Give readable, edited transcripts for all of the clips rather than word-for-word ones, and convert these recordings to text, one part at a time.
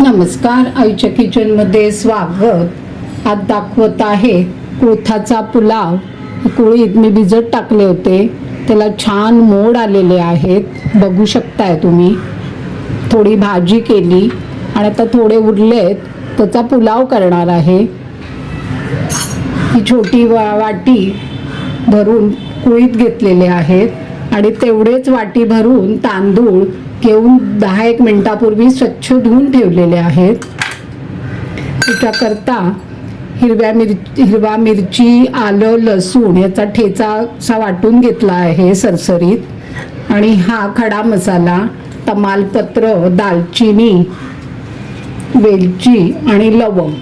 नमस्कार, आईच्या किचनमध्ये स्वागत. आज दाखवत आहे कुळथाचा पुलाव. कुळीत मी भिजत टाकले होते, त्याला छान मोड आलेले आहेत, बघू शकताय तुम्ही. थोडी भाजी केली आणि आता थोडे उरलेत, त्याचा पुलाव करणार आहे. ही छोटी वाटी भरून कुळीत घेतलेले आहेत आणि तेवढेच वाटी भरून तांदूळ घेऊन 10-1 मिनिटापूर्वी स्वच्छ धुवून ठेवलेले आहेत. त्याच्याकरता हिरवा मिरची, आलं, लसूण याचा ठेचा असा वाटून घेतला आहे सरसरीत. आणि हा खडा मसाला, तमालपत्र, दालचिनी, वेलची आणि लवंग,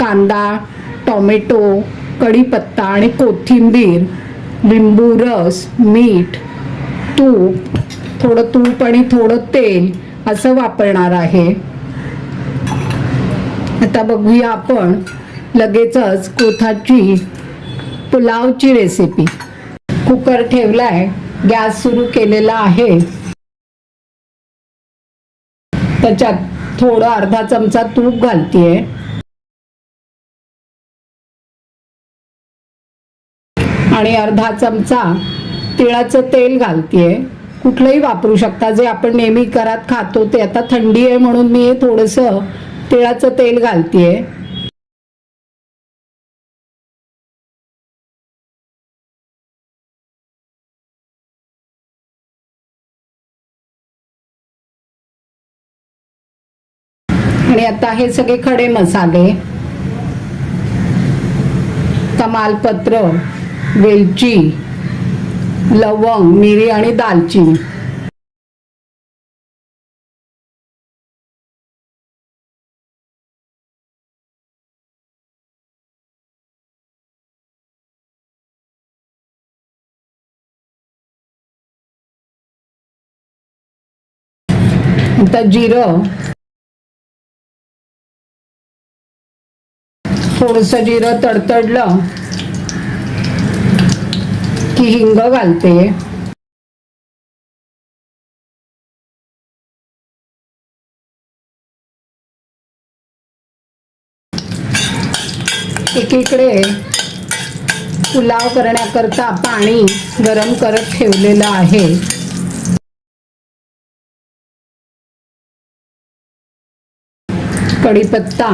कांदा, टोमॅटो, कढीपत्ता आणि कोथिंबीर, लिंबू रस, मीठ, तूप, थोडं तूप आणि थोडं तेल असं वापरणार आहे. आता बघूया आपण लगेचच कुळथाची पुलावची रेसिपी. कुकर ठेवलाय, गॅस सुरू केलेला आहे. त्याच्यात थोडं अर्धा चमचा तूप घालतेय आणि अर्धा चमचा तिळाचं तेल घालतेय. कुठलंही वापरू शकता, जे आपण नेहमी घरात खातो ते. आता थंडी आहे म्हणून मी थोडंसं तिळाचं तेल घालतेय. आणि आता हे सगळे खडे मसाले, तमालपत्र, वेलची, लवंग, मिरी आणि दालचिनी, आता जिरं, थोडंसं जिरं तडतडलं की हिंग घालते. एकीकडे पुलाव करण्याकरता पाणी गरम करत ठेवलेलं आहे. कढीपत्ता,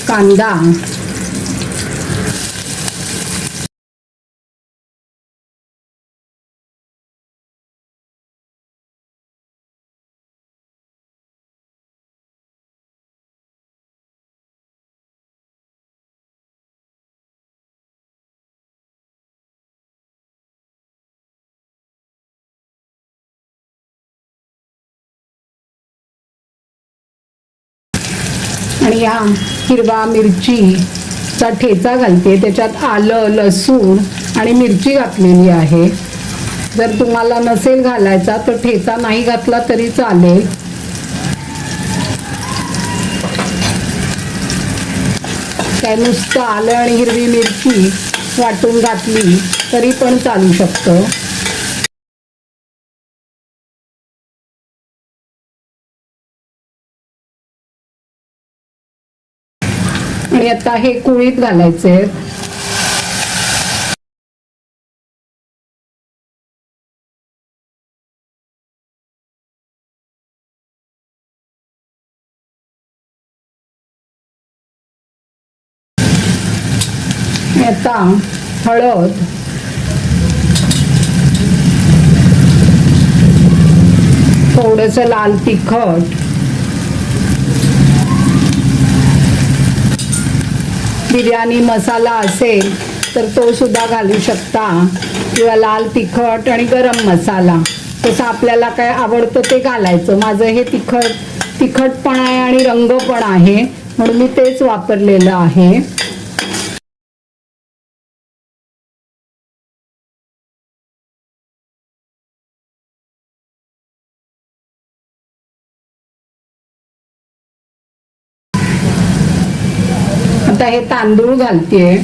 कांदा, आणि या हिरवा मिरचीचा ठेचा घालते. त्याच्यात आलं, लसूण आणि मिरची घातलेली आहे. जर तुम्हाला नसेल घालायचा तर ठेचा नाही घातला तरी चालेल. काय नुसतं आलं आणि हिरवी मिरची वाटून घातली तरी पण चालू शकतं. आणि आता हे कुळीत घालायचे. आता हळद, थोडंसं लाल तिखट, बिर्याणी मसाला असेल तर तो सुद्धा घालू शकता, किंवा लाल तिखट आणि गरम मसाला, तसं आपल्याला काय आवडतं ते घालायचं. माझं हे तिखट पण आहे आणि रंग पण आहे म्हणून मी तेच वापरलेलं आहे. आता हे तांदूळ घालतेय.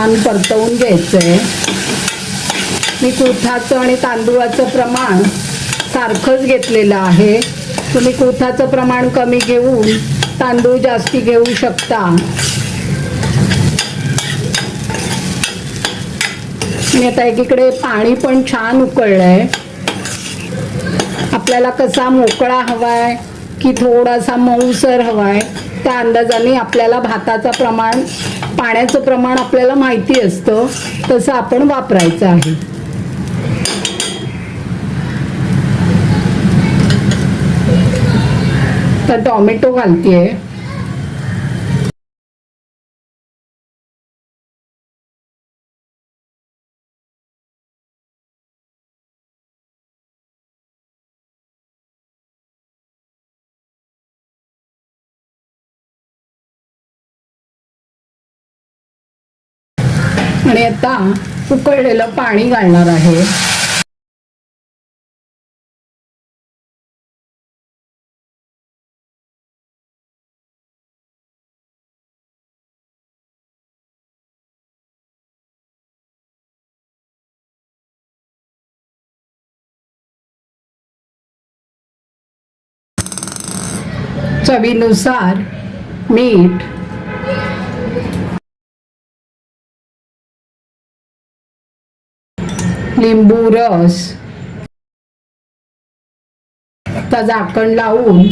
छान परतवून घ्यायचं आहे. मी कुळथाचं आणि तांदूळाचं प्रमाण सारखंच घेतलेलं आहे. तुम्ही कुळथाचं प्रमाण कमी घेऊन तांदूळ जास्ती घेऊ शकता. आणि आता एकीकडे पाणी पण छान उकळलं आहे. आपल्याला कसा मोकळा हवाय की थोडासा मऊसर हवाय त्या अंदाजाने आपल्याला भाताचं प्रमाण, पाण्याचं प्रमाण आपल्याला माहिती असतं, तसं आपण वापरायचं आहे. तर टोमॅटो घालतेय. आणि आता उकळलेलं पाणी घालणार आहे. चवीनुसार मीठ, लिंबू रस. आता झाकण लावून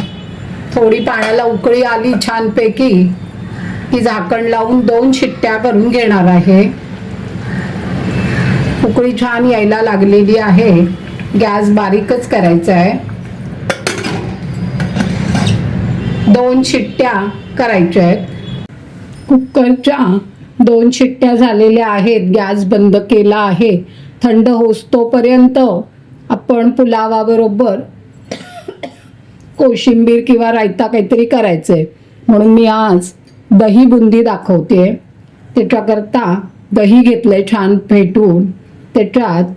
थोडी पाण्याला उकळी आली छानपैकी की झाकण लावून 2 शिट्ट्या करून घेणार आहे. उकळी छान यायला लागलेली आहे. गॅस बारीकच करायचा आहे. 2 शिट्ट्या करायच्या आहेत. कुकरच्या 2 शिट्ट्या झालेल्या आहेत. गॅस बंद केला आहे. थंड होईस्तोपर्यंत आपण पुलावाबरोबर कोशिंबीर किंवा रायता काहीतरी करायचंय. म्हणून मी आज दही बुंदी दाखवते. त्याच्याकरता दही घेतलंय छान फेटून. त्याच्यात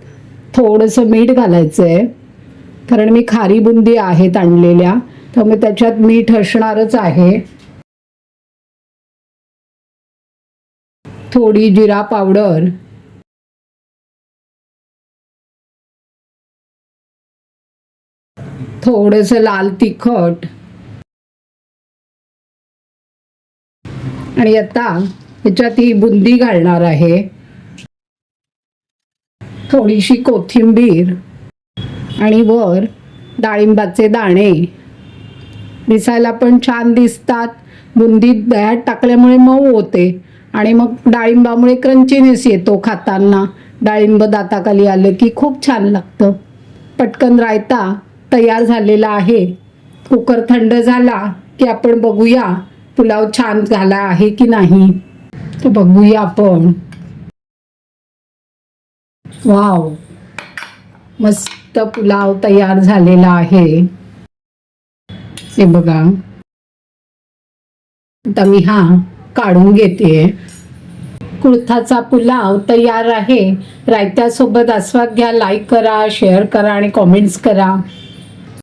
थोडंसं मीठ घालायचंय, कारण मी खारी बुंदी आहेत आणलेल्या, त्यामुळे त्याच्यात मीठ असणारच आहे. थोडी जिरा पावडर, थोडंसं लाल तिखट. आणि आता ह्याच्यात ही बुंदी घालणार आहे. थोडीशी कोथिंबीर आणि वर डाळिंबाचे दाणे. दिसायला पण छान दिसतात. बुंदी दह्यात टाकल्यामुळे मऊ होते आणि मग डाळिंबामुळे क्रंचीनेस येतो खाताना. डाळिंब दाताखाली आलं की खूप छान लागतं. पटकन रायता तयार झालेला आहे. कुकर थंड झाला की आपण बघूया पुलाव छान झाला आहे की नाही. तो बघूया आपण. वाव, मस्त पुलाव तयार झालेला आहे. हे बघा. आता मी हा काढून घेते. कुळथाचा पुलाव तयार आहे. रायत्यासोबत आस्वाद घ्या. लाईक करा, शेअर करा आणि कॉमेंट्स करा.